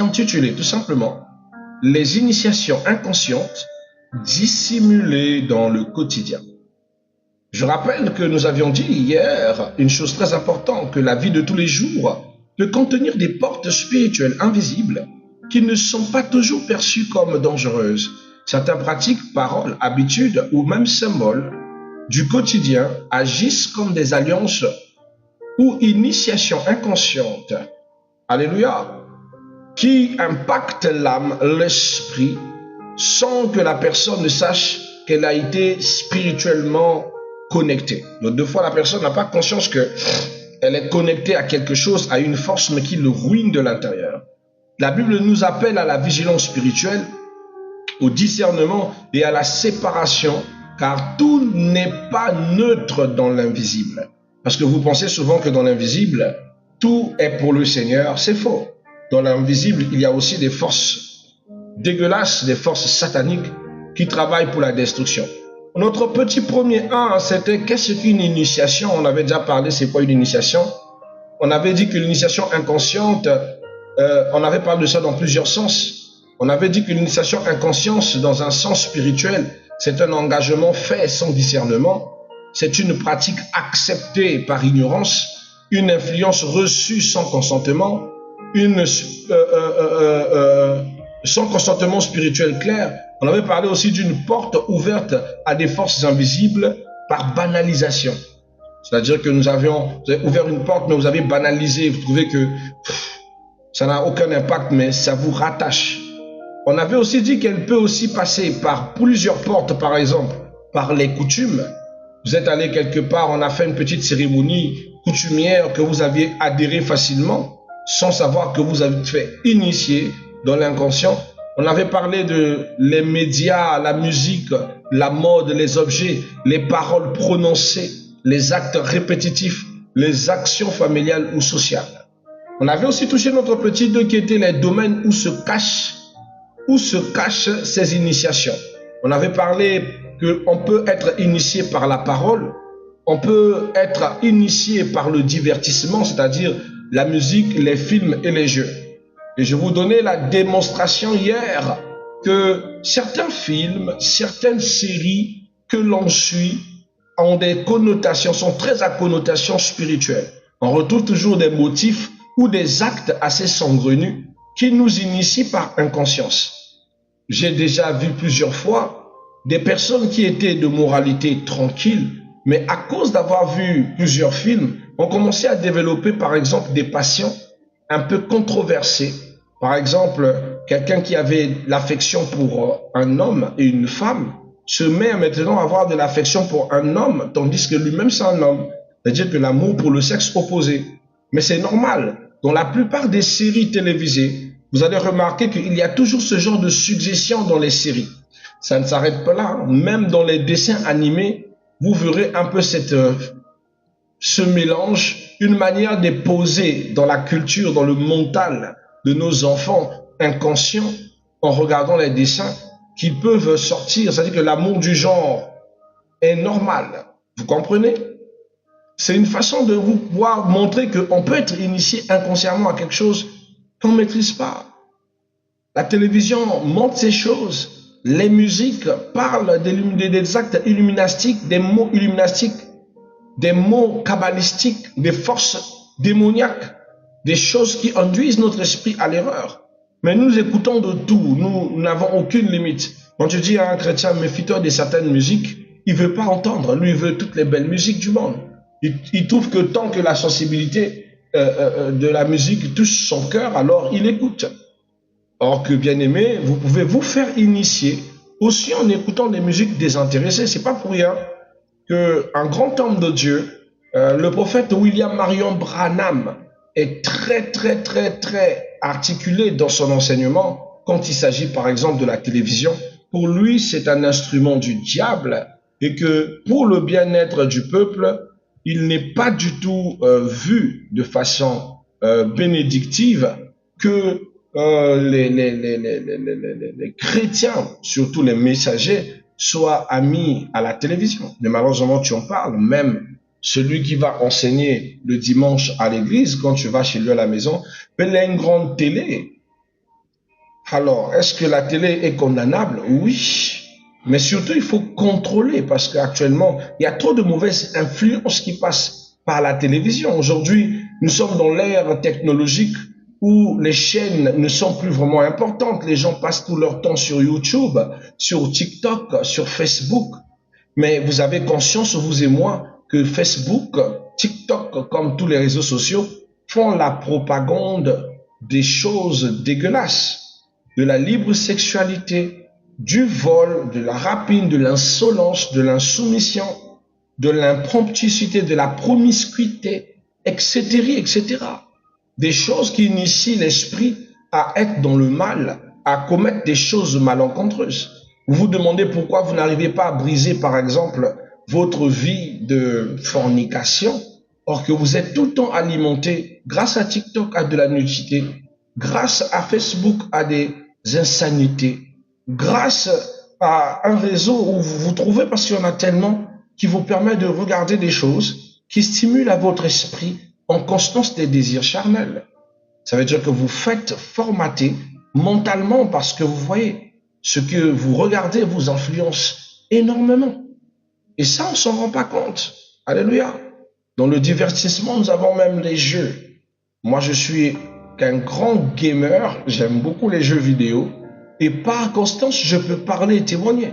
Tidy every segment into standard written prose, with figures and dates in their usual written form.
intitulé tout simplement « Les initiations inconscientes dissimulées dans le quotidien ». Je rappelle que nous avions dit hier une chose très importante, que la vie de tous les jours peut contenir des portes spirituelles invisibles qui ne sont pas toujours perçues comme dangereuses. Certaines pratiques, paroles, habitudes ou même symboles du quotidien agissent comme des alliances ou initiations inconscientes, alléluia, qui impactent l'âme, l'esprit, sans que la personne ne sache qu'elle a été spirituellement connectée. Donc, deux fois, la personne n'a pas conscience qu'elle est connectée à quelque chose, à une force, mais qui le ruine de l'intérieur. La Bible nous appelle à la vigilance spirituelle, au discernement et à la séparation, car tout n'est pas neutre dans l'invisible. Parce que vous pensez souvent que dans l'invisible, tout est pour le Seigneur. C'est faux. Dans l'invisible, il y a aussi des forces dégueulasses, des forces sataniques qui travaillent pour la destruction. Notre petit premier 1, c'était qu'est-ce qu'une initiation? On avait déjà parlé, c'est quoi une initiation? On avait dit que l'initiation inconsciente, on avait parlé de ça dans plusieurs sens. On avait dit que l'initiation inconsciente, dans un sens spirituel, c'est un engagement fait sans discernement. C'est une pratique acceptée par ignorance, une influence reçue sans consentement, sans consentement spirituel clair. On avait parlé aussi d'une porte ouverte à des forces invisibles par banalisation. C'est-à-dire que vous avez ouvert une porte, mais vous avez banalisé. Vous trouvez que ça n'a aucun impact, mais ça vous rattache. On avait aussi dit qu'elle peut aussi passer par plusieurs portes, par exemple, par les coutumes. Vous êtes allé quelque part, on a fait une petite cérémonie coutumière que vous aviez adhéré facilement, sans savoir que vous avez fait initier dans l'inconscient. On avait parlé de les médias, la musique, la mode, les objets, les paroles prononcées, les actes répétitifs, les actions familiales ou sociales. On avait aussi touché notre petit 2 qui était les domaines où se cachent ces initiations. On avait parlé qu'on peut être initié par la parole, on peut être initié par le divertissement, c'est-à-dire la musique, les films et les jeux. Et je vous donnais la démonstration hier que certains films, certaines séries que l'on suit ont des connotations, sont très à connotation spirituelle. On retrouve toujours des motifs ou des actes assez saugrenus qui nous initient par inconscience. J'ai déjà vu plusieurs fois des personnes qui étaient de moralité tranquille, mais à cause d'avoir vu plusieurs films, ont commencé à développer par exemple des passions un peu controversées. Par exemple, quelqu'un qui avait l'affection pour un homme et une femme se met maintenant à avoir de l'affection pour un homme, tandis que lui-même c'est un homme. C'est-à-dire que l'amour pour le sexe opposé. Mais c'est normal. Dans la plupart des séries télévisées, vous allez remarquer qu'il y a toujours ce genre de suggestion dans les séries. Ça ne s'arrête pas là. Même dans les dessins animés, vous verrez un peu ce mélange, une manière de poser dans la culture, dans le mental de nos enfants inconscients en regardant les dessins qui peuvent sortir. C'est-à-dire que l'amour du genre est normal. Vous comprenez? C'est une façon de vous pouvoir montrer qu'on peut être initié inconsciemment à quelque chose qu'on ne maîtrise pas. La télévision montre ces choses. Les musiques parlent des actes illuminastiques, des mots illuminastiques, des mots kabbalistiques, des forces démoniaques, des choses qui induisent notre esprit à l'erreur. Mais nous écoutons de tout, nous n'avons aucune limite. Quand tu dis à un chrétien, méfie-toi de certaines musiques, il ne veut pas entendre, lui il veut toutes les belles musiques du monde. Il trouve que tant que la sensibilité de la musique touche son cœur, alors il écoute. Or que, bien aimé, vous pouvez vous faire initier aussi en écoutant des musiques désintéressées. C'est pas pour rien qu'un grand homme de Dieu, le prophète William Marion Branham, est très articulé dans son enseignement quand il s'agit par exemple de la télévision. Pour lui, c'est un instrument du diable et que pour le bien-être du peuple, il n'est pas du tout vu de façon bénédictive que les chrétiens, surtout les messagers, soient amis à la télévision. Mais malheureusement, tu en parles, même celui qui va enseigner le dimanche à l'église, quand tu vas chez lui à la maison, il a une grande télé. Alors, est-ce que la télé est condamnable? Oui. Mais surtout, il faut contrôler parce qu'actuellement, il y a trop de mauvaises influences qui passent par la télévision. Aujourd'hui, nous sommes dans l'ère technologique où les chaînes ne sont plus vraiment importantes. Les gens passent tout leur temps sur YouTube, sur TikTok, sur Facebook. Mais vous avez conscience, vous et moi, que Facebook, TikTok, comme tous les réseaux sociaux, font la propagande des choses dégueulasses, de la libre sexualité, du vol, de la rapine, de l'insolence, de l'insoumission, de l'impromptuosité, de la promiscuité, etc., etc. Des choses qui initient l'esprit à être dans le mal, à commettre des choses malencontreuses. Vous vous demandez pourquoi vous n'arrivez pas à briser, par exemple, votre vie de fornication, or que vous êtes tout le temps alimenté grâce à TikTok à de la nudité, grâce à Facebook à des insanités, grâce à un réseau où vous vous trouvez, parce qu'il y en a tellement, qui vous permet de regarder des choses qui stimulent à votre esprit en constance des désirs charnels. Ça veut dire que vous faites formater mentalement parce que vous voyez, ce que vous regardez vous influence énormément. Et ça, on ne s'en rend pas compte. Alléluia. Dans le divertissement, nous avons même les jeux. Moi, je suis qu'un grand gamer. J'aime beaucoup les jeux vidéo. Et par constance, je peux parler et témoigner.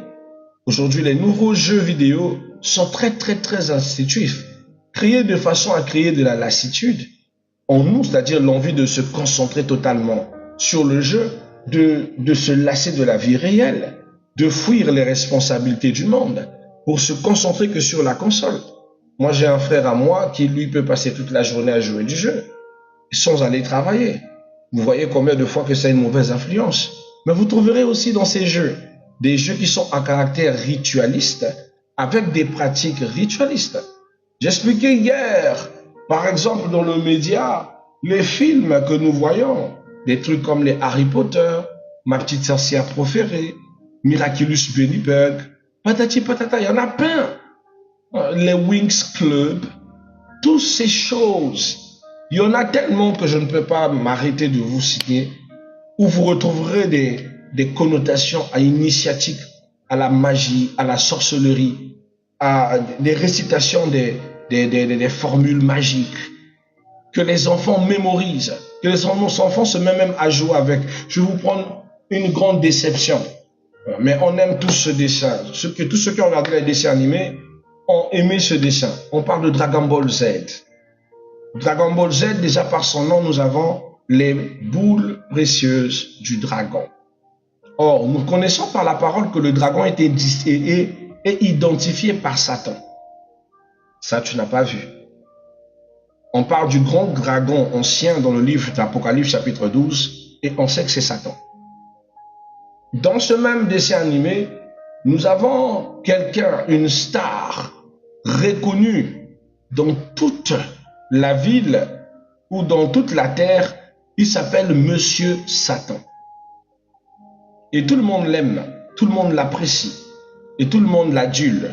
Aujourd'hui, les nouveaux jeux vidéo sont très institutifs. Créés de façon à créer de la lassitude en nous, c'est-à-dire l'envie de se concentrer totalement sur le jeu, de se lasser de la vie réelle, de fuir les responsabilités du monde pour se concentrer que sur la console. Moi, j'ai un frère à moi qui, lui, peut passer toute la journée à jouer du jeu sans aller travailler. Vous voyez combien de fois que c'est une mauvaise influence. Mais vous trouverez aussi dans ces jeux des jeux qui sont à caractère ritualiste avec des pratiques ritualistes. J'expliquais hier, par exemple, dans le média, les films que nous voyons, des trucs comme les Harry Potter, Ma petite sorcière préférée, Miraculous Ladybug, patati patata, il y en a plein. Les Winx Club, toutes ces choses. Il y en a tellement que je ne peux pas m'arrêter de vous citer, où vous retrouverez des connotations initiatiques à la magie, à la sorcellerie, à des récitations des formules magiques que les enfants mémorisent, que les enfants se mettent même à jouer avec. Je vais vous prendre une grande déception, mais on aime tous ce dessin. Tous ceux qui ont regardé les dessins animés ont aimé ce dessin. On parle de Dragon Ball Z. Dragon Ball Z, déjà par son nom, nous avons les boules précieuses du dragon. Or, nous connaissons par la parole que le dragon est identifié par Satan. Ça, tu n'as pas vu. On parle du grand dragon ancien dans le livre d'Apocalypse chapitre 12 et on sait que c'est Satan. Dans ce même dessin animé, nous avons quelqu'un, une star reconnue dans toute la ville ou dans toute la terre. Il s'appelle Monsieur Satan. Et tout le monde l'aime, tout le monde l'apprécie et tout le monde l'adule.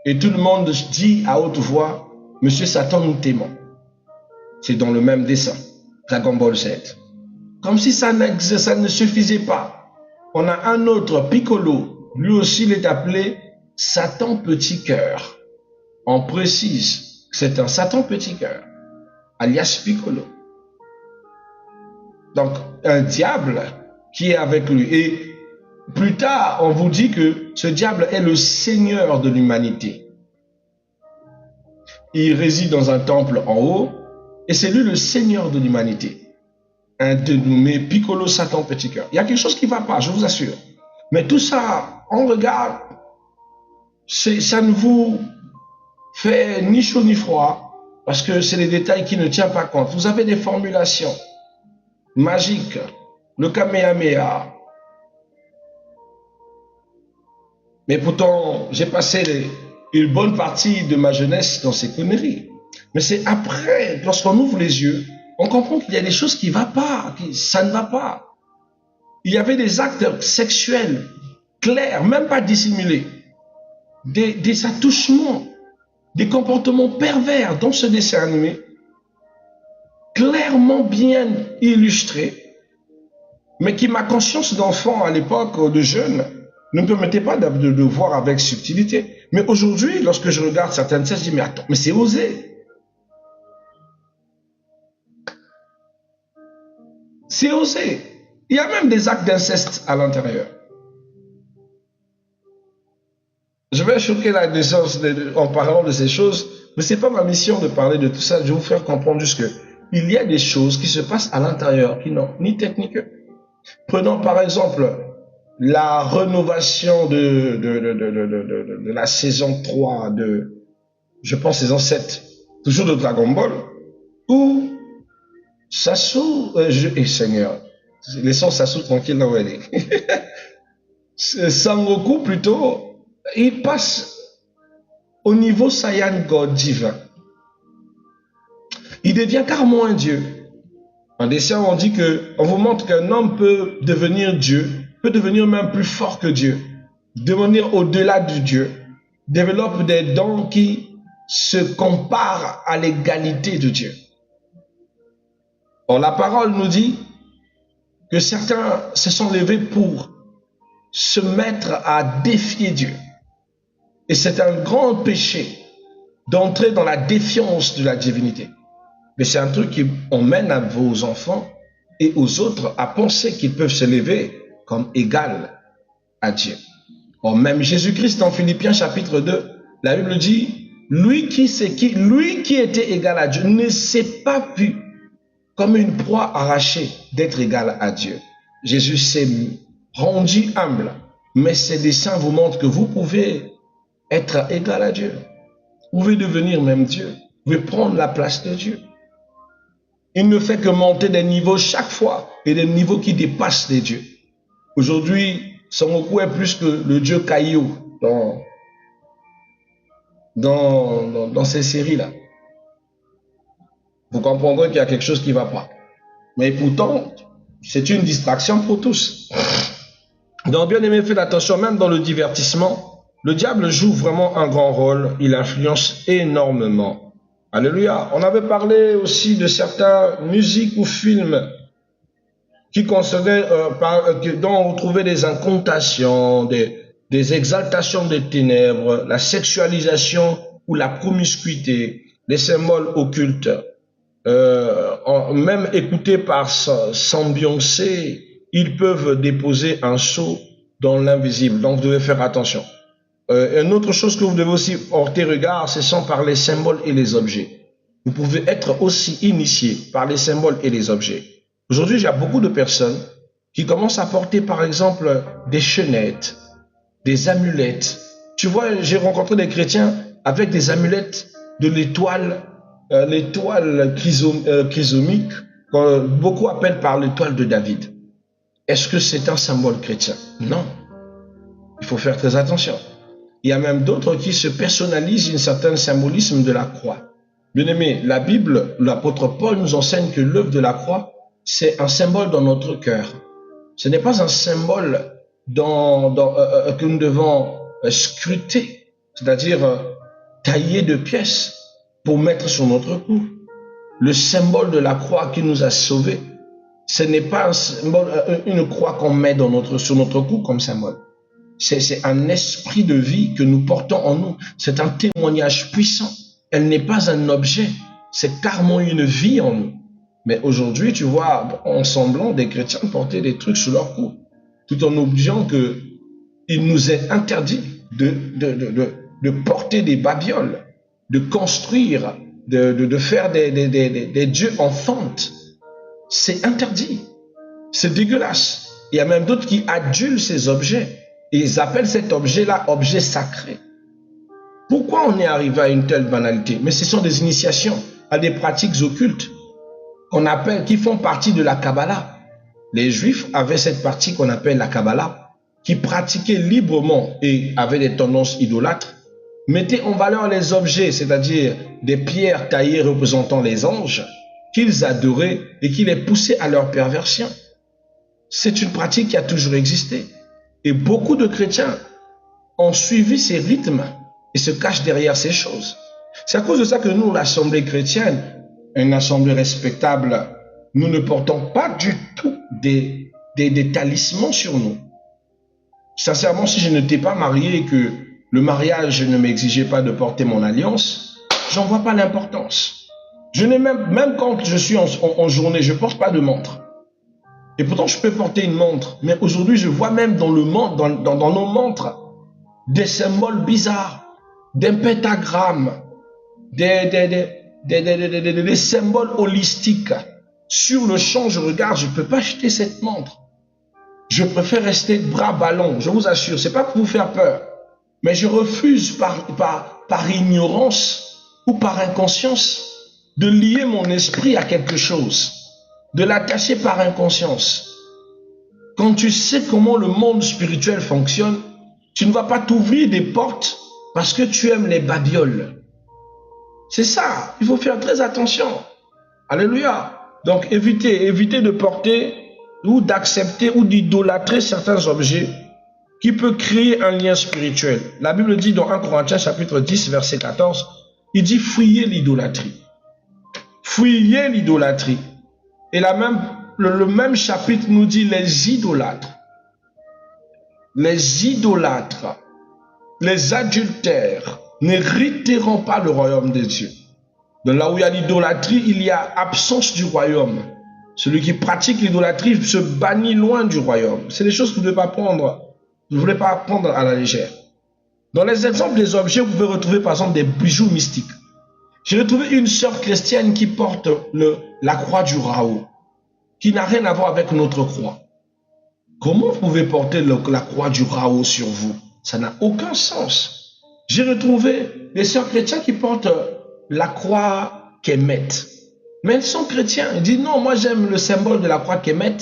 Et tout le monde dit à haute voix, Monsieur Satan, nous t'aimons. C'est dans le même dessin, Dragon Ball Z. Comme si ça ne suffisait pas. On a un autre, Piccolo. Lui aussi, il est appelé Satan Petit Cœur. On précise que c'est un Satan Petit Cœur, alias Piccolo. Donc, un diable qui est avec lui. Et plus tard, on vous dit que ce diable est le seigneur de l'humanité. Il réside dans un temple en haut et c'est lui le seigneur de l'humanité. Un dénommé Piccolo Satan Petit Cœur. Il y a quelque chose qui ne va pas, je vous assure. Mais tout ça, on regarde, ça ne vous fait ni chaud ni froid parce que c'est des détails qui ne tiennent pas compte. Vous avez des formulations magiques, le Kamehameha. Mais pourtant, j'ai passé une bonne partie de ma jeunesse dans ces conneries. Mais c'est après, lorsqu'on ouvre les yeux, on comprend qu'il y a des choses qui ne vont pas, ça ne va pas. Il y avait des actes sexuels clairs, même pas dissimulés, des attouchements, des comportements pervers dans ce dessin animé, clairement bien illustrés, mais qui, ma conscience d'enfant à l'époque, de jeune, ne me permettait pas de voir avec subtilité. Mais aujourd'hui, lorsque je regarde certaines scènes, je dis, mais attends, mais c'est osé. C'est osé. Il y a même des actes d'inceste à l'intérieur. Je vais choquer la naissance en parlant de ces choses, mais ce n'est pas ma mission de parler de tout ça. Je vais vous faire comprendre juste que il y a des choses qui se passent à l'intérieur qui n'ont ni tête ni queue. Prenons par exemple la rénovation de la saison 3 de, je pense, saison 7, toujours de Dragon Ball, où Sasuke, Seigneur, laissons Sasuke tranquille là où elle est. Sangoku plutôt, il passe au niveau Saiyan God divin. Il devient carrément un dieu. En dessin, on dit que, on vous montre qu'un homme peut devenir Dieu, peut devenir même plus fort que Dieu, devenir au-delà du Dieu, développe des dons qui se comparent à l'égalité de Dieu. Or, la parole nous dit que certains se sont levés pour se mettre à défier Dieu. Et c'est un grand péché d'entrer dans la défiance de la divinité. Mais c'est un truc qui emmène à vos enfants et aux autres à penser qu'ils peuvent se lever comme égal à Dieu. Or, même Jésus-Christ dans Philippiens chapitre 2, la Bible dit, lui qui était égal à Dieu ne s'est pas vu comme une proie arrachée d'être égal à Dieu. Jésus s'est rendu humble, mais ces dessins vous montrent que vous pouvez être égal à Dieu. Vous pouvez devenir même Dieu. Vous pouvez prendre la place de Dieu. Il ne fait que monter des niveaux chaque fois et des niveaux qui dépassent les dieux. Aujourd'hui, Sangoku est plus que le dieu Kaio dans ces séries-là. Vous comprendrez qu'il y a quelque chose qui ne va pas. Mais pourtant, c'est une distraction pour tous. Donc, bien aimé, faites attention, même dans le divertissement, le diable joue vraiment un grand rôle. Il influence énormément. Alléluia. On avait parlé aussi de certaines musiques ou films qui concernaient, dont on retrouvait des incantations, des exaltations des ténèbres, la sexualisation ou la promiscuité, les symboles occultes, même écoutés par Beyoncé, ils peuvent déposer un sceau dans l'invisible. Donc, vous devez faire attention. Une autre chose que vous devez aussi porter regard, ce sont par les symboles et les objets. Vous pouvez être aussi initié par les symboles et les objets. Aujourd'hui, il y a beaucoup de personnes qui commencent à porter, par exemple, des chaînettes, des amulettes. Tu vois, j'ai rencontré des chrétiens avec des amulettes de l'étoile, l'étoile chrysomique, que beaucoup appellent par l'étoile de David. Est-ce que c'est un symbole chrétien? Non. Il faut faire très attention. Il y a même d'autres qui se personnalisent un certain symbolisme de la croix. Bien aimé, la Bible, l'apôtre Paul nous enseigne que l'œuvre de la croix, c'est un symbole dans notre cœur. Ce n'est pas un symbole que nous devons scruter, c'est-à-dire tailler de pièces pour mettre sur notre cou. Le symbole de la croix qui nous a sauvés, ce n'est pas un symbole, une croix qu'on met sur notre cou comme symbole. C'est un esprit de vie que nous portons en nous. C'est un témoignage puissant. Elle n'est pas un objet. C'est carrément une vie en nous. Mais aujourd'hui, tu vois, en semblant des chrétiens porter des trucs sur leur cou, tout en oubliant qu'il nous est interdit de porter des babioles, de construire, de faire des dieux en fente. C'est interdit. C'est dégueulasse. Il y a même d'autres qui adulent ces objets. Et ils appellent cet objet-là objet sacré. Pourquoi on est arrivé à une telle banalité? Mais ce sont des initiations à des pratiques occultes qui font partie de la Kabbalah. Les Juifs avaient cette partie qu'on appelle la Kabbalah, qui pratiquaient librement et avaient des tendances idolâtres, mettaient en valeur les objets, c'est-à-dire des pierres taillées représentant les anges, qu'ils adoraient et qui les poussaient à leur perversion. C'est une pratique qui a toujours existé. Et beaucoup de chrétiens ont suivi ces rythmes et se cachent derrière ces choses. C'est à cause de ça que nous, l'assemblée chrétienne, une assemblée respectable, nous ne portons pas du tout des des talismans sur nous. Sincèrement, si je n'étais pas marié et que le mariage ne m'exigeait pas de porter mon alliance, j'en vois pas l'importance. Je n'ai même quand je suis en journée, je porte pas de montre. Et pourtant, je peux porter une montre. Mais aujourd'hui, je vois même dans le monde, dans nos montres, des symboles bizarres, des pentagrammes, des symboles holistiques. Sur le champ, je regarde, je ne peux pas acheter cette montre. Je préfère rester bras ballon, je vous assure. C'est pas pour vous faire peur, mais je refuse par ignorance ou par inconscience de lier mon esprit à quelque chose, de l'attacher par inconscience. Quand tu sais comment le monde spirituel fonctionne, tu ne vas pas t'ouvrir des portes parce que tu aimes les babioles. C'est ça, il faut faire très attention. Alléluia. Donc évitez de porter ou d'accepter ou d'idolâtrer certains objets qui peuvent créer un lien spirituel. La Bible dit dans 1 Corinthiens chapitre 10 verset 14, il dit fuyez l'idolâtrie. Fuyez l'idolâtrie. Et le même chapitre nous dit les idolâtres, les adultères n'hériteront pas le royaume de Dieu. Donc là où il y a l'idolâtrie, il y a absence du royaume. Celui qui pratique l'idolâtrie se bannit loin du royaume. C'est des choses que vous ne voulez pas prendre à la légère. Dans les exemples des objets, vous pouvez retrouver par exemple des bijoux mystiques. J'ai retrouvé une sœur chrétienne qui porte la croix du Raoult, qui n'a rien à voir avec notre croix. Comment vous pouvez porter la croix du Raoult sur vous? Ça n'a aucun sens. J'ai retrouvé des sœurs chrétiennes qui portent la croix Kemet. Mais elles sont chrétiens. Ils disent non, moi j'aime le symbole de la croix Kemet.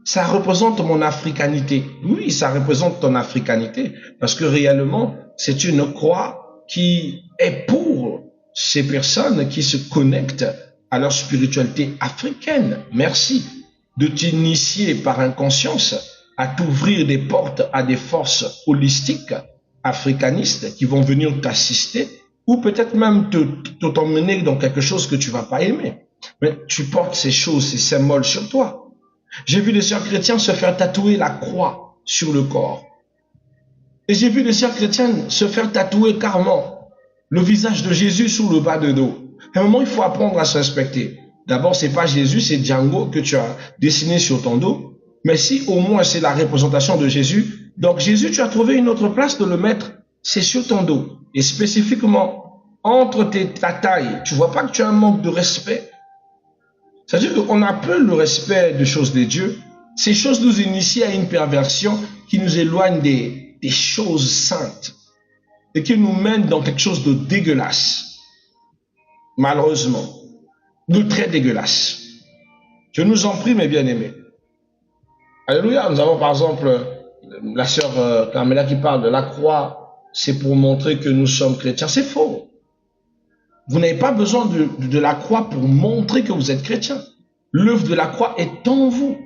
Ça représente mon africanité. Oui, ça représente ton africanité. Parce que réellement, c'est une croix qui est pour ces personnes qui se connectent à leur spiritualité africaine. Merci de t'initier par inconscience à t'ouvrir des portes à des forces holistiques, africanistes, qui vont venir t'assister ou peut-être même t'emmener dans quelque chose que tu vas pas aimer. Mais tu portes ces choses, ces symboles sur toi. J'ai vu des sœurs chrétiennes se faire tatouer la croix sur le corps. Et j'ai vu des sœurs chrétiennes se faire tatouer carrément le visage de Jésus sur le bas de dos. À un moment, il faut apprendre à se respecter. D'abord, c'est pas Jésus, c'est Django que tu as dessiné sur ton dos. Mais si au moins c'est la représentation de Jésus, donc Jésus, tu as trouvé une autre place de le mettre, c'est sur ton dos. Et spécifiquement, entre ta taille, tu vois pas que tu as un manque de respect? C'est-à-dire qu'on a peu le respect des choses de Dieu. Ces choses nous initient à une perversion qui nous éloigne des choses saintes et qui nous mène dans quelque chose de dégueulasse. Malheureusement, de très dégueulasse. Je nous en prie, mes bien-aimés. Alléluia. Nous avons par exemple la sœur Carmela qui parle de la croix. C'est pour montrer que nous sommes chrétiens. C'est faux. Vous n'avez pas besoin de la croix pour montrer que vous êtes chrétien. L'œuvre de la croix est en vous.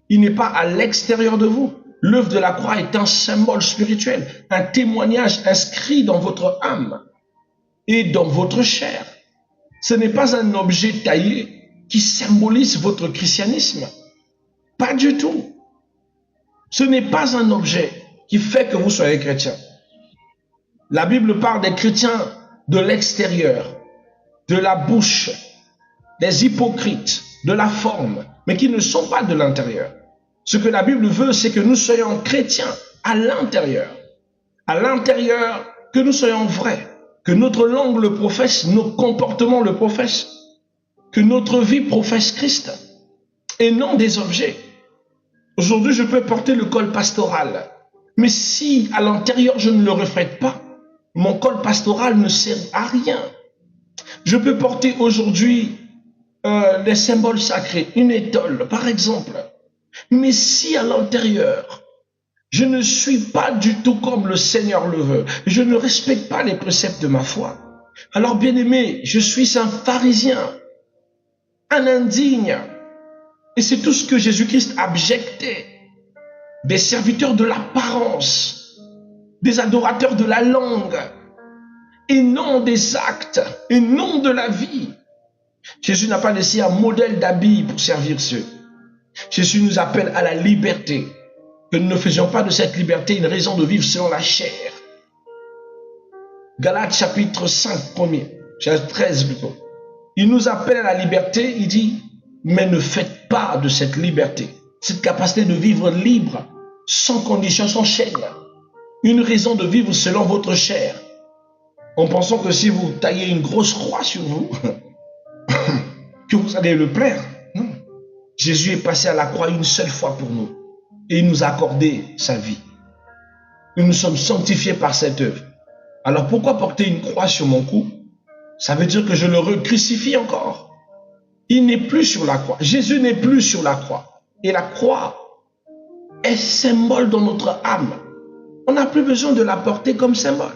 Il n'est pas à l'extérieur de vous. L'œuvre de la croix est un symbole spirituel, un témoignage inscrit dans votre âme et dans votre chair. Ce n'est pas un objet taillé qui symbolise votre christianisme. Pas du tout. Ce n'est pas un objet qui fait que vous soyez chrétien. La Bible parle des chrétiens de l'extérieur, de la bouche, des hypocrites, de la forme, mais qui ne sont pas de l'intérieur. Ce que la Bible veut, c'est que nous soyons chrétiens à l'intérieur. À l'intérieur, que nous soyons vrais, que notre langue le professe, nos comportements le professent, que notre vie professe Christ, et non des objets. Aujourd'hui, je peux porter le col pastoral, mais si à l'intérieur je ne le reflète pas, mon col pastoral ne sert à rien. Je peux porter aujourd'hui des symboles sacrés, une étole par exemple, mais si à l'intérieur, je ne suis pas du tout comme le Seigneur le veut, je ne respecte pas les préceptes de ma foi, alors bien aimé, je suis un pharisien, un indigne, et c'est tout ce que Jésus-Christ abjectait, des serviteurs de l'apparence, des adorateurs de la langue, et non des actes, et non de la vie. Jésus n'a pas laissé un modèle d'habit pour servir ceux. Jésus nous appelle à la liberté. Que nous ne faisions pas de cette liberté une raison de vivre selon la chair. Galates chapitre 5, chapitre 13 plutôt. Il nous appelle à la liberté, il dit, mais ne faites pas de cette liberté, cette capacité de vivre libre, sans condition, sans chaîne, une raison de vivre selon votre chair, en pensant que si vous taillez une grosse croix sur vous, que vous allez le plaire. Non. Jésus est passé à la croix une seule fois pour nous, et il nous a accordé sa vie. Nous nous sommes sanctifiés par cette œuvre. Alors pourquoi porter une croix sur mon cou? Ça veut dire que je le recrucifie encore. Il n'est plus sur la croix. Jésus n'est plus sur la croix. Et la croix est symbole dans notre âme. On n'a plus besoin de la porter comme symbole.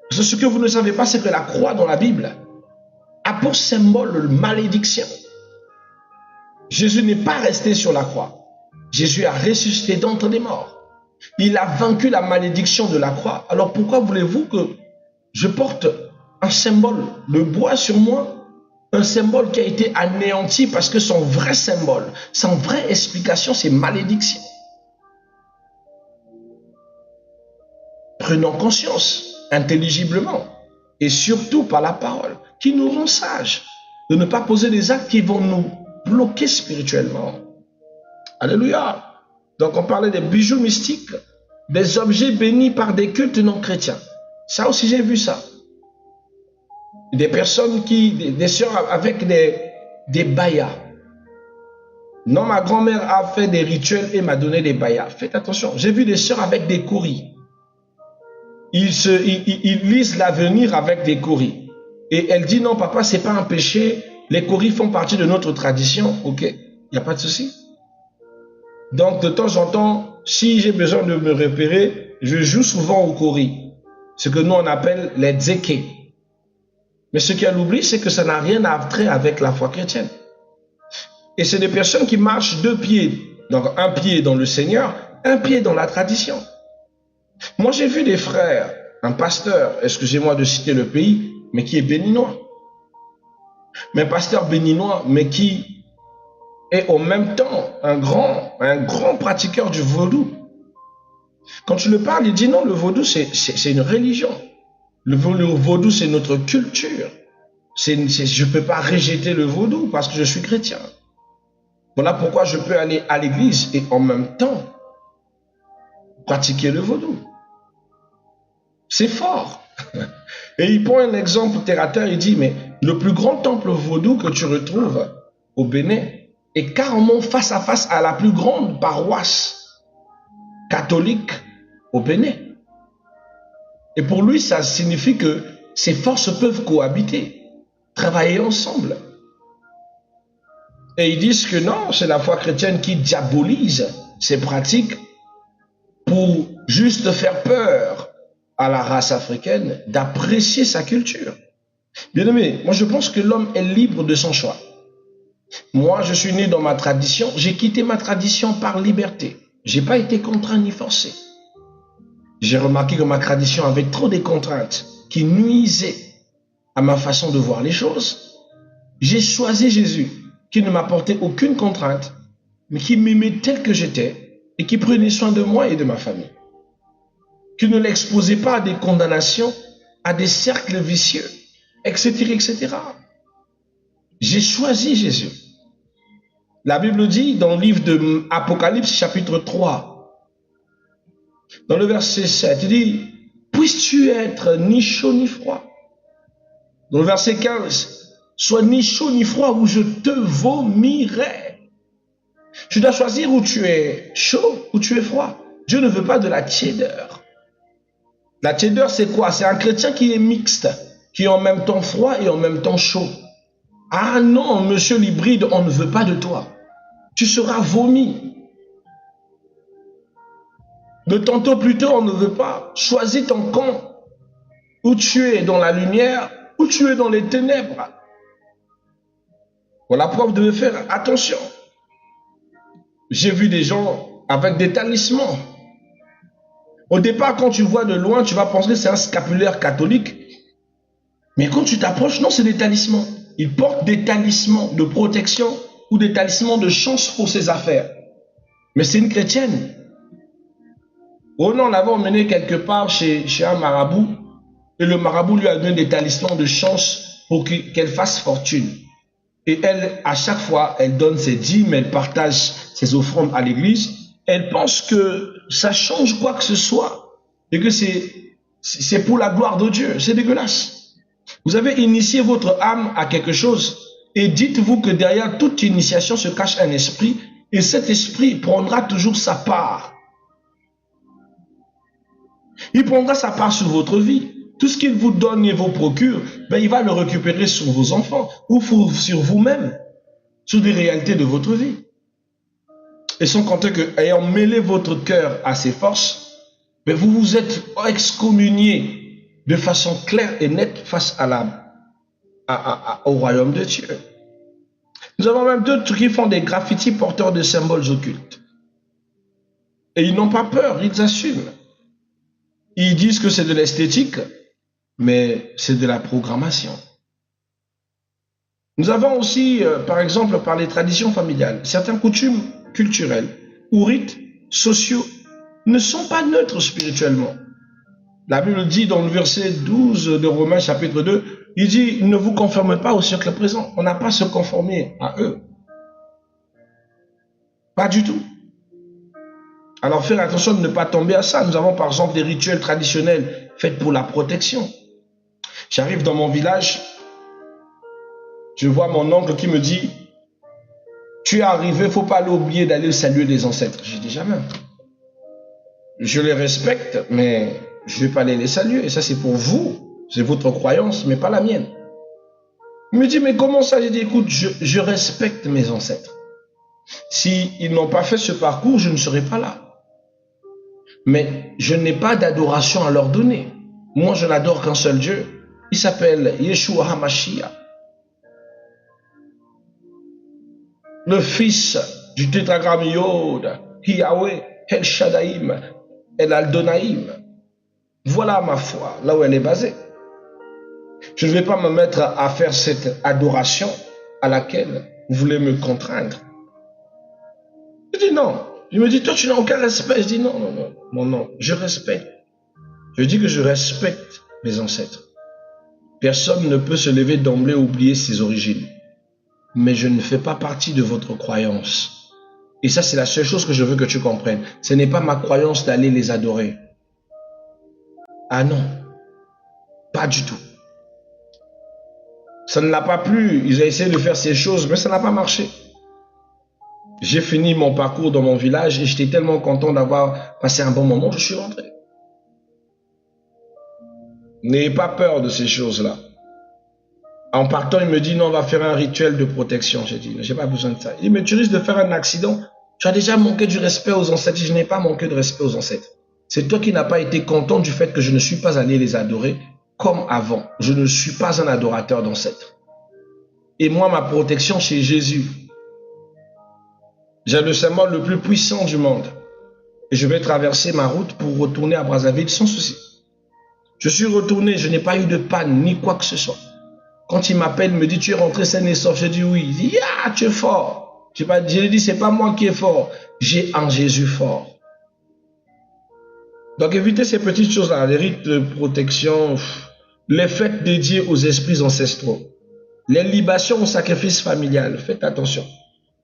Parce que ce que vous ne savez pas, c'est que la croix dans la Bible a pour symbole la malédiction. Jésus n'est pas resté sur la croix. Jésus a ressuscité d'entre les morts. Il a vaincu la malédiction de la croix. Alors pourquoi voulez-vous que je porte un symbole de bois sur moi? Un symbole qui a été anéanti parce que son vrai symbole, son vraie explication, c'est malédiction. Prenons conscience intelligiblement et surtout par la parole qui nous rend sages de ne pas poser des actes qui vont nous bloquer spirituellement. Alléluia. Donc on parlait des bijoux mystiques, des objets bénis par des cultes non chrétiens. Ça aussi j'ai vu ça. Des personnes des sœurs avec des bayas. Non, ma grand-mère a fait des rituels et m'a donné des bayas. Faites attention, j'ai vu des sœurs avec des kouris. Ils lisent l'avenir avec des kouris. Et elle dit non papa, c'est pas un péché, les kouris font partie de notre tradition. Ok, il n'y a pas de souci. Donc de temps en temps, si j'ai besoin de me repérer, je joue souvent au kouris. Ce que nous on appelle les dzeke. Mais ce qu'elle oublie, c'est que ça n'a rien à voir avec la foi chrétienne. Et c'est des personnes qui marchent deux pieds. Donc un pied dans le Seigneur, un pied dans la tradition. Moi j'ai vu des frères, un pasteur, excusez-moi de citer le pays, mais qui est béninois. Mais un pasteur béninois, mais qui est en même temps un grand pratiqueur du vaudou. Quand tu le parles, il dit non, le vaudou c'est une religion. Le vaudou, c'est notre culture. Je ne peux pas rejeter le vaudou parce que je suis chrétien. Voilà pourquoi je peux aller à l'église et en même temps pratiquer le vaudou. C'est fort. Et il prend un exemple terre à terre, il dit, mais le plus grand temple vaudou que tu retrouves au Bénin est carrément face à face à la plus grande paroisse catholique au Bénin. Et pour lui, ça signifie que ces forces peuvent cohabiter, travailler ensemble. Et ils disent que non, c'est la foi chrétienne qui diabolise ces pratiques pour juste faire peur à la race africaine d'apprécier sa culture. Bien aimé, moi je pense que l'homme est libre de son choix. Moi, je suis né dans ma tradition, j'ai quitté ma tradition par liberté. Je n'ai pas été contraint ni forcé. J'ai remarqué que ma tradition avait trop de contraintes qui nuisaient à ma façon de voir les choses. J'ai choisi Jésus, qui ne m'apportait aucune contrainte, mais qui m'aimait tel que j'étais et qui prenait soin de moi et de ma famille. Qui ne l'exposait pas à des condamnations, à des cercles vicieux, etc., etc. J'ai choisi Jésus. La Bible dit dans le livre de Apocalypse, chapitre 3, dans le verset 7, il dit, puisses-tu être ni chaud ni froid. Dans le verset 15, sois ni chaud ni froid ou je te vomirai. Tu dois choisir où tu es chaud ou tu es froid. Dieu ne veut pas de la tiédeur. La tiédeur, c'est quoi? C'est un chrétien qui est mixte, qui est en même temps froid et en même temps chaud. Ah non, monsieur l'hybride, on ne veut pas de toi. Tu seras vomi. De tantôt plus tôt, on ne veut pas. Choisis ton camp, où tu es dans la lumière, où tu es dans les ténèbres. Voilà pourquoi vous devez faire attention. J'ai vu des gens avec des talismans. Au départ, quand tu vois de loin, tu vas penser que c'est un scapulaire catholique. Mais quand tu t'approches, non, c'est des talismans. Ils portent des talismans de protection ou des talismans de chance pour ses affaires. Mais c'est une chrétienne. Oh non, on l'avait emmenée quelque part chez un marabout, et le marabout lui a donné des talismans de chance pour qu'elle fasse fortune. Et elle, à chaque fois, elle donne ses dîmes, elle partage ses offrandes à l'église. Elle pense que ça change quoi que ce soit et que c'est pour la gloire de Dieu. C'est dégueulasse. Vous avez initié votre âme à quelque chose et dites-vous que derrière toute initiation se cache un esprit et cet esprit prendra toujours sa part. Il prendra sa part sur votre vie. Tout ce qu'il vous donne et vous procure, ben, il va le récupérer sur vos enfants ou sur vous-même, sur des réalités de votre vie. Et sans compter que, ayant mêlé votre cœur à ses forces, ben, vous vous êtes excommunié de façon claire et nette face au royaume de Dieu. Nous avons même d'autres qui font des graffitis porteurs de symboles occultes. Et ils n'ont pas peur, ils assument. Ils disent que c'est de l'esthétique, mais c'est de la programmation. Nous avons aussi, par exemple, par les traditions familiales, certaines coutumes culturelles ou rites sociaux ne sont pas neutres spirituellement. La Bible dit dans le verset 12 de Romains chapitre 2, il dit « Ne vous conformez pas au siècle présent ». On n'a pas à se conformer à eux. Pas du tout. Alors, faire attention de ne pas tomber à ça. Nous avons par exemple des rituels traditionnels faits pour la protection. J'arrive dans mon village, je vois mon oncle qui me dit « Tu es arrivé, il ne faut pas oublier d'aller saluer les ancêtres ». J'ai dit « Jamais. Je les respecte, mais je ne vais pas aller les saluer. Et ça, c'est pour vous. C'est votre croyance, mais pas la mienne. » Il me dit « Mais comment ça ?» J'ai dit « Écoute, je respecte mes ancêtres. S'ils n'ont pas fait ce parcours, je ne serai pas là. Mais je n'ai pas d'adoration à leur donner. Moi, je n'adore qu'un seul Dieu. Il s'appelle Yeshua HaMashiach. Le fils du tétragramme Yod, Yahweh, El Shaddai, El Aldonaïm. Voilà ma foi, là où elle est basée. Je ne vais pas me mettre à faire cette adoration à laquelle vous voulez me contraindre. Je dis non. Il me dit, toi, tu n'as aucun respect. Je dis non, non, non, non, non, je respecte. Je dis que je respecte mes ancêtres. Personne ne peut se lever d'emblée et oublier ses origines. Mais je ne fais pas partie de votre croyance. Et ça, c'est la seule chose que je veux que tu comprennes. Ce n'est pas ma croyance d'aller les adorer. Ah non, pas du tout. Ça ne l'a pas plu. Ils ont essayé de faire ces choses, mais ça n'a pas marché. J'ai fini mon parcours dans mon village et j'étais tellement content d'avoir passé un bon moment, je suis rentré. N'ayez pas peur de ces choses-là. En partant, il me dit, non, on va faire un rituel de protection. J'ai dit, j'ai pas besoin de ça. Il dit, mais tu risques de faire un accident. Tu as déjà manqué du respect aux ancêtres. Je n'ai pas manqué de respect aux ancêtres. C'est toi qui n'as pas été content du fait que je ne suis pas allé les adorer comme avant. Je ne suis pas un adorateur d'ancêtres. Et moi, ma protection, c'est Jésus. J'ai le symbole le plus puissant du monde. Et je vais traverser ma route pour retourner à Brazzaville sans souci. Je suis retourné, je n'ai pas eu de panne, ni quoi que ce soit. Quand il m'appelle, il me dit, tu es rentré sain et sauf. Je dis oui. Il dit, ah, tu es fort. Je lui ai dit, c'est pas moi qui est fort. J'ai un Jésus fort. Donc évitez ces petites choses-là, les rites de protection, les fêtes dédiées aux esprits ancestraux, les libations au sacrifice familial. Faites attention.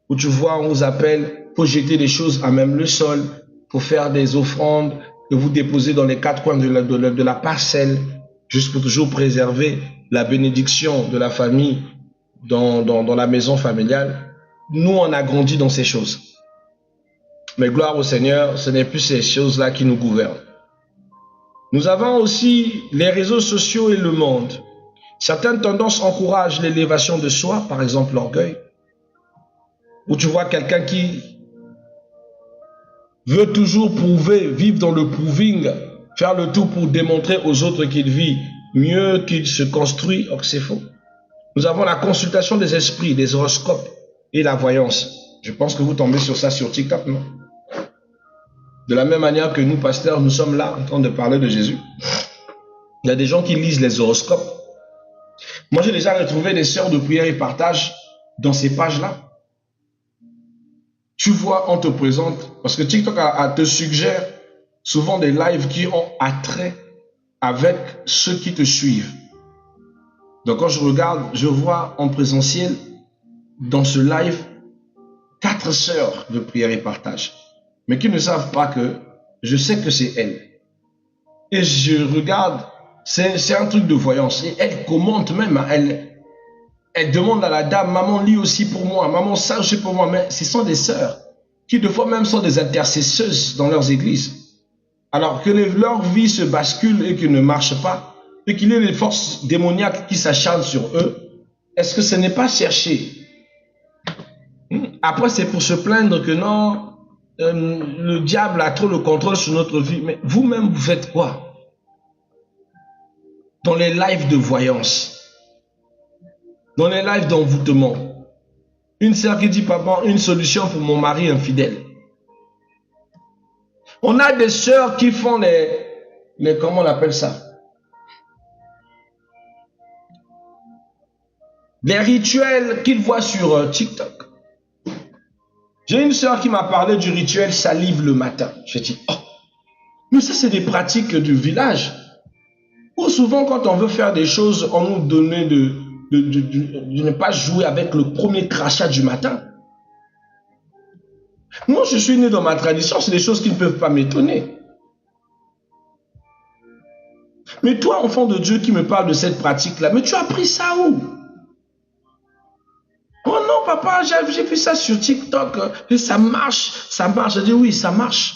Où tu vois, on vous appelle pour jeter des choses à même le sol, pour faire des offrandes que vous déposez dans les quatre coins de la parcelle, juste pour toujours préserver la bénédiction de la famille dans la maison familiale. Nous, on a grandi dans ces choses. Mais gloire au Seigneur, ce n'est plus ces choses-là qui nous gouvernent. Nous avons aussi les réseaux sociaux et le monde. Certaines tendances encouragent l'élévation de soi, par exemple l'orgueil. Où tu vois quelqu'un qui veut toujours prouver, vivre dans le proving, faire le tout pour démontrer aux autres qu'il vit mieux, qu'il se construit, or que c'est faux. Nous avons la consultation des esprits, des horoscopes et la voyance. Je pense que vous tombez sur ça sur TikTok, non? De la même manière que nous, pasteurs, nous sommes là en train de parler de Jésus. Il y a des gens qui lisent les horoscopes. Moi, j'ai déjà retrouvé des sœurs de prière et partage dans ces pages-là. Tu vois, on te présente, parce que TikTok te suggère souvent des lives qui ont attrait avec ceux qui te suivent. Donc quand je regarde, je vois en présentiel, dans ce live, 4 sœurs de prière et partage, mais qui ne savent pas que je sais que c'est elles. Et je regarde, c'est un truc de voyance. Et elle commente même, elle demande à la dame, maman lis aussi pour moi, maman ça aussi pour moi. Mais ce sont des sœurs qui de fois même sont des intercesseuses dans leurs églises. Alors que leur vie se bascule et qu'ils ne marchent pas, et qu'il y ait des forces démoniaques qui s'acharnent sur eux, est-ce que ce n'est pas cherché? Après, c'est pour se plaindre que non, le diable a trop le contrôle sur notre vie. Mais vous-même, vous faites quoi? Dans les lives de voyance, dans les lives d'envoûtement. Une sœur qui dit, papa, une solution pour mon mari infidèle. On a des sœurs qui font les comment on appelle ça? Les rituels qu'ils voient sur TikTok. J'ai une sœur qui m'a parlé du rituel salive le matin. J'ai dit, oh, mais ça c'est des pratiques du village. Ou souvent quand on veut faire des choses, on nous donne de ne pas jouer avec le premier crachat du matin. Moi je suis né dans ma tradition, c'est des choses qui ne peuvent pas m'étonner. Mais toi enfant de Dieu qui me parle de cette pratique-là, mais tu as appris ça où? Oh non, papa, j'ai vu ça sur TikTok, et ça marche, ça marche. J'ai dit oui, ça marche.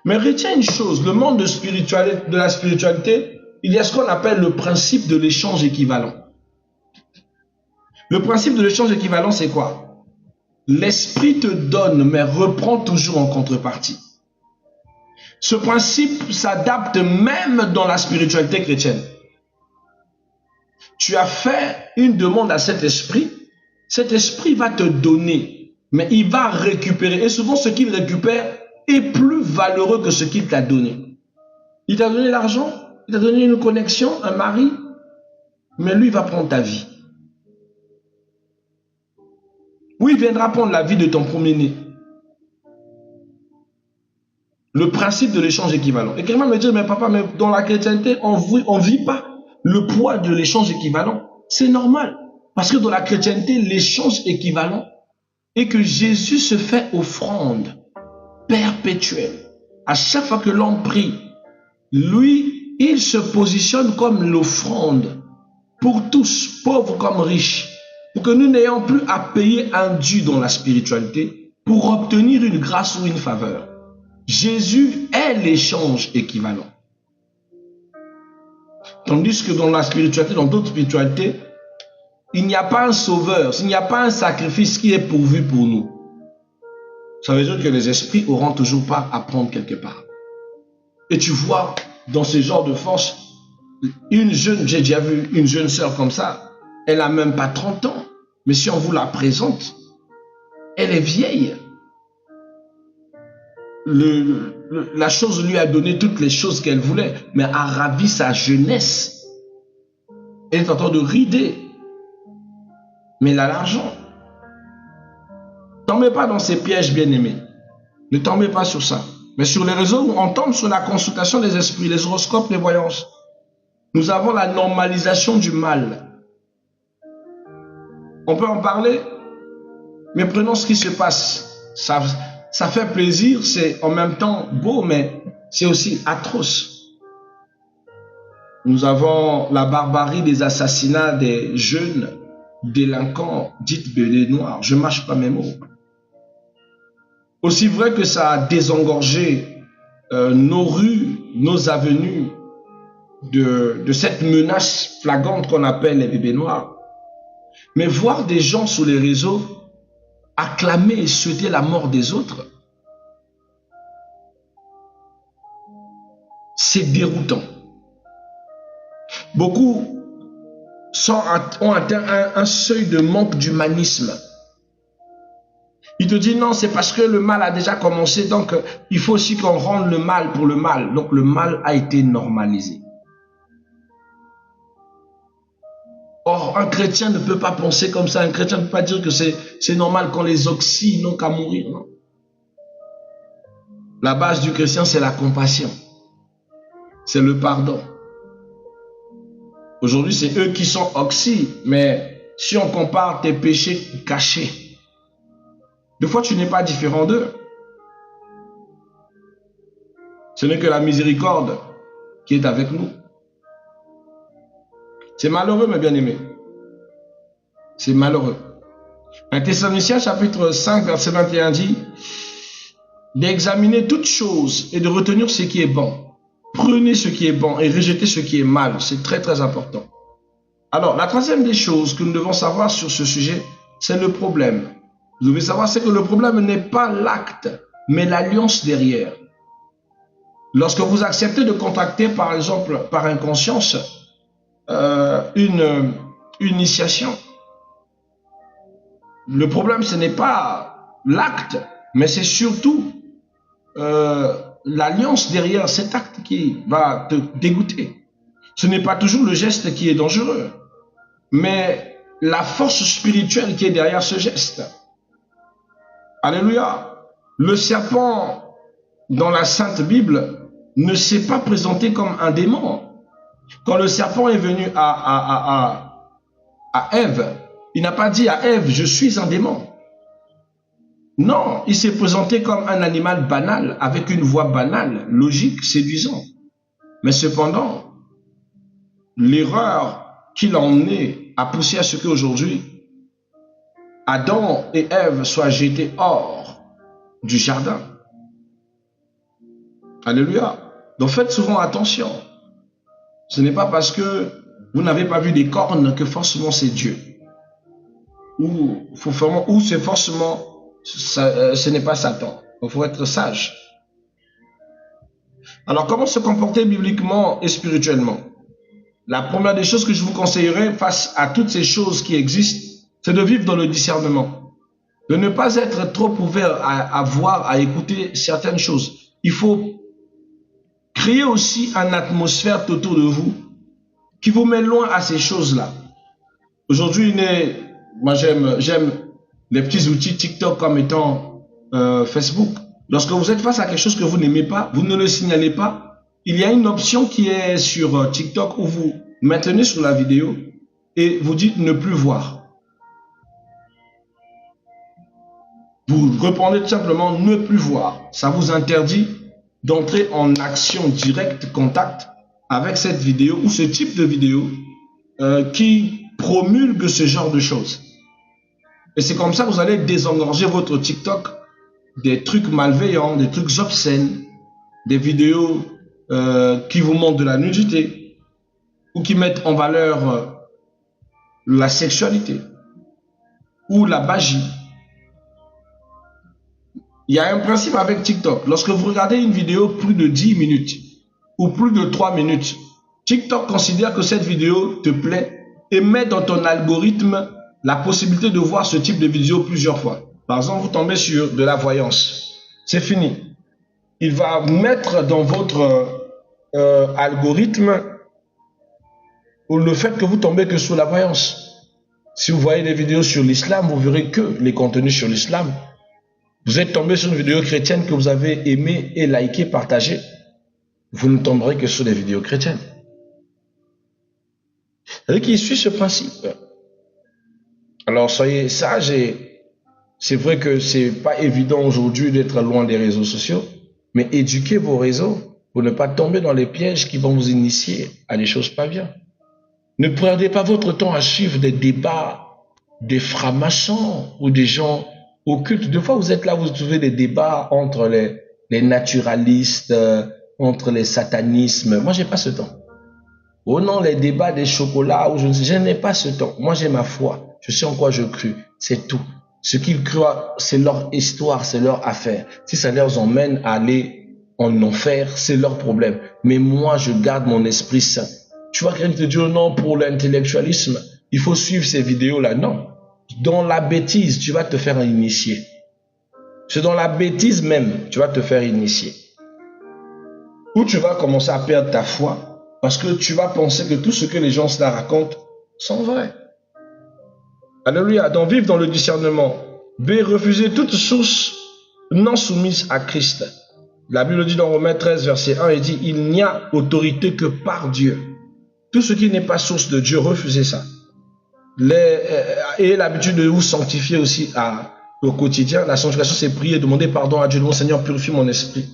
Mais retiens une chose, le monde de la spiritualité, il y a ce qu'on appelle le principe de l'échange équivalent. Le principe de l'échange équivalent, c'est quoi? L'esprit te donne, mais reprend toujours en contrepartie. Ce principe s'adapte même dans la spiritualité chrétienne. Tu as fait une demande à cet esprit va te donner, mais il va récupérer. Et souvent, ce qu'il récupère est plus valeureux que ce qu'il t'a donné. Il t'a donné l'argent, il t'a donné une connexion, un mari, mais lui, il va prendre ta vie. Oui, il viendra prendre la vie de ton premier-né. Le principe de l'échange équivalent. Et quelqu'un me dit, mais papa, mais dans la chrétienté, on ne vit pas le poids de l'échange équivalent. C'est normal. Parce que dans la chrétienté, l'échange équivalent est que Jésus se fait offrande perpétuelle. À chaque fois que l'on prie, lui, il se positionne comme l'offrande pour tous, pauvres comme riches, pour que nous n'ayons plus à payer un dû dans la spiritualité pour obtenir une grâce ou une faveur. Jésus est l'échange équivalent. Tandis que dans la spiritualité, dans d'autres spiritualités, il n'y a pas un sauveur, il n'y a pas un sacrifice qui est pourvu pour nous. Ça veut dire que les esprits n'auront toujours pas à prendre quelque part. Et tu vois, dans ce genre de force, j'ai déjà vu une jeune sœur comme ça, elle n'a même pas 30 ans. Mais si on vous la présente, elle est vieille. La chose lui a donné toutes les choses qu'elle voulait, mais a ravi sa jeunesse. Elle est en train de rider. Mais elle a l'argent. Ne tombez pas dans ces pièges, bien-aimés. Ne tombez pas sur ça. Mais sur les réseaux, on tombe sur la consultation des esprits, les horoscopes, les voyances. Nous avons la normalisation du mal. On peut en parler, mais prenons ce qui se passe. Ça fait plaisir, c'est en même temps beau, mais c'est aussi atroce. Nous avons la barbarie des assassinats des jeunes délinquants, dites BD noirs. Je ne mâche pas mes mots. Aussi vrai que ça a désengorgé nos rues, nos avenues de cette menace flagrante qu'on appelle les bébés noirs. Mais voir des gens sur les réseaux acclamer et souhaiter la mort des autres, c'est déroutant. Beaucoup ont atteint un seuil de manque d'humanisme. Il te dit non, c'est parce que le mal a déjà commencé, donc il faut aussi qu'on rende le mal pour le mal. Donc le mal a été normalisé. Or, un chrétien ne peut pas penser comme ça. Un chrétien ne peut pas dire que c'est normal quand les oxy n'ont qu'à mourir. Non. La base du chrétien, c'est la compassion. C'est le pardon. Aujourd'hui, c'est eux qui sont oxy, mais si on compare tes péchés cachés, des fois, tu n'es pas différent d'eux. Ce n'est que la miséricorde qui est avec nous. C'est malheureux, mes bien-aimés. C'est malheureux. 1 Thessaloniciens chapitre 5, verset 21 dit d'examiner toutes choses et de retenir ce qui est bon. Prenez ce qui est bon et rejetez ce qui est mal. C'est très, très important. Alors, la troisième des choses que nous devons savoir sur ce sujet, c'est le problème. Vous devez savoir, c'est que le problème n'est pas l'acte, mais l'alliance derrière. Lorsque vous acceptez de contracter, par exemple, par inconscience, une initiation, le problème, ce n'est pas l'acte, mais c'est surtout l'alliance derrière cet acte qui va te dégoûter. Ce n'est pas toujours le geste qui est dangereux, mais la force spirituelle qui est derrière ce geste. Alléluia. Le serpent, dans la Sainte Bible, ne s'est pas présenté comme un démon. Quand le serpent est venu à Ève, il n'a pas dit à Ève, je suis un démon. Non, il s'est présenté comme un animal banal, avec une voix banale, logique, séduisant. Mais cependant, l'erreur qui l'a emmené a poussé à ce qu'aujourd'hui, Adam et Ève soient jetés hors du jardin. Alléluia. Donc faites souvent attention. Ce n'est pas parce que vous n'avez pas vu des cornes que forcément c'est Dieu. Ou c'est forcément... ce n'est pas Satan. Il faut être sage. Alors, comment se comporter bibliquement et spirituellement? La première des choses que je vous conseillerais face à toutes ces choses qui existent, c'est de vivre dans le discernement. De ne pas être trop ouvert à voir, à écouter certaines choses. Il faut créer aussi une atmosphère autour de vous qui vous met loin à ces choses-là. Aujourd'hui, moi j'aime les petits outils TikTok comme étant Facebook. Lorsque vous êtes face à quelque chose que vous n'aimez pas, vous ne le signalez pas. Il y a une option qui est sur TikTok où vous maintenez sur la vidéo et vous dites ne plus voir. Vous répondez tout simplement ne plus voir. Ça vous interdit d'entrer en action directe, contact avec cette vidéo ou ce type de vidéo qui promulgue ce genre de choses. Et c'est comme ça que vous allez désengorger votre TikTok des trucs malveillants, des trucs obscènes, des vidéos qui vous montrent de la nudité ou qui mettent en valeur la sexualité ou la magie. Il y a un principe avec TikTok. Lorsque vous regardez une vidéo plus de 10 minutes ou plus de 3 minutes, TikTok considère que cette vidéo te plaît et met dans ton algorithme la possibilité de voir ce type de vidéo plusieurs fois. Par exemple, vous tombez sur de la voyance. C'est fini. Il va mettre dans votre algorithme le fait que vous tombez que sur la voyance. Si vous voyez des vidéos sur l'islam, vous verrez que les contenus sur l'islam. Vous êtes tombé sur une vidéo chrétienne que vous avez aimée et likée, partagée. Vous ne tomberez que sur des vidéos chrétiennes. C'est-à-dire qu'il suit ce principe. Alors soyez sages et c'est vrai que c'est pas évident aujourd'hui d'être loin des réseaux sociaux, mais éduquez vos réseaux pour ne pas tomber dans les pièges qui vont vous initier à des choses pas bien. Ne perdez pas votre temps à suivre des débats des francs-maçons ou des gens occultes. Des fois, vous êtes là, vous trouvez des débats entre les naturalistes, entre les satanismes. Moi, j'ai pas ce temps. Oh non, les débats des chocolats, ou je n'ai pas ce temps. Moi, j'ai ma foi. Je sais en quoi je crus. C'est tout. Ce qu'ils croient, c'est leur histoire, c'est leur affaire. Si ça leur emmène à aller en enfer, c'est leur problème. Mais moi, je garde mon esprit saint. Tu vois quelqu'un te dire non pour l'intellectualisme, il faut suivre ces vidéos-là. Non. Dans la bêtise, tu vas te faire initier. C'est dans la bêtise même, tu vas te faire initier. Ou tu vas commencer à perdre ta foi parce que tu vas penser que tout ce que les gens se la racontent sont vrais. Alléluia. Donc, vivre dans le discernement. B. Refuser toute source non soumise à Christ. La Bible dit dans Romains 13, verset 1, il dit, il n'y a autorité que par Dieu. Tout ce qui n'est pas source de Dieu, refusez ça. Et l'habitude de vous sanctifier aussi au quotidien. La sanctification, c'est prier, demander pardon à Dieu. Mon Seigneur, purifie mon esprit.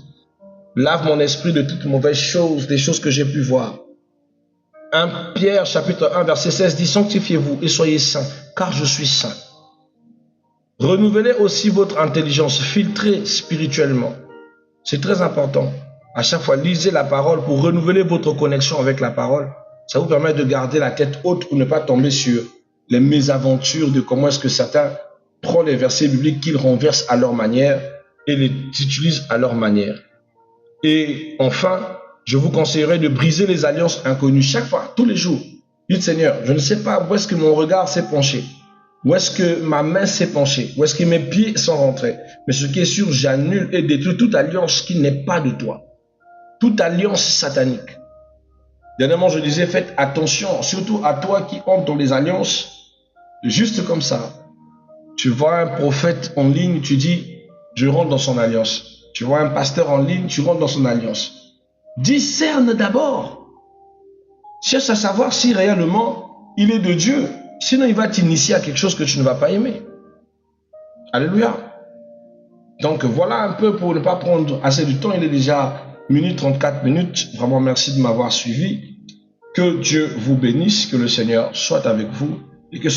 Lave mon esprit de toutes mauvaises choses, des choses que j'ai pu voir. 1 Pierre, chapitre 1, verset 16 dit, sanctifiez-vous et soyez saints, car je suis saint. Renouvelez aussi votre intelligence, filtrez spirituellement. C'est très important. À chaque fois, lisez la parole pour renouveler votre connexion avec la parole. Ça vous permet de garder la tête haute pour ne pas tomber sur les mésaventures de comment est-ce que certains prennent les versets bibliques qu'ils renversent à leur manière et les utilisent à leur manière. Et enfin, je vous conseillerais de briser les alliances inconnues chaque fois, tous les jours. Dites Seigneur, je ne sais pas où est-ce que mon regard s'est penché, où est-ce que ma main s'est penchée, où est-ce que mes pieds sont rentrés. Mais ce qui est sûr, j'annule et détruis toute alliance qui n'est pas de toi. Toute alliance satanique. Dernièrement, je disais, faites attention, surtout à toi qui entre dans les alliances. Juste comme ça, tu vois un prophète en ligne, tu dis, je rentre dans son alliance. Tu vois un pasteur en ligne, tu rentres dans son alliance. Discerne d'abord. Cherche à savoir si réellement il est de Dieu. Sinon, il va t'initier à quelque chose que tu ne vas pas aimer. Alléluia. Donc, voilà un peu pour ne pas prendre assez de temps. Il est déjà 1h34. Vraiment, merci de m'avoir suivi. Que Dieu vous bénisse, que le Seigneur soit avec vous et que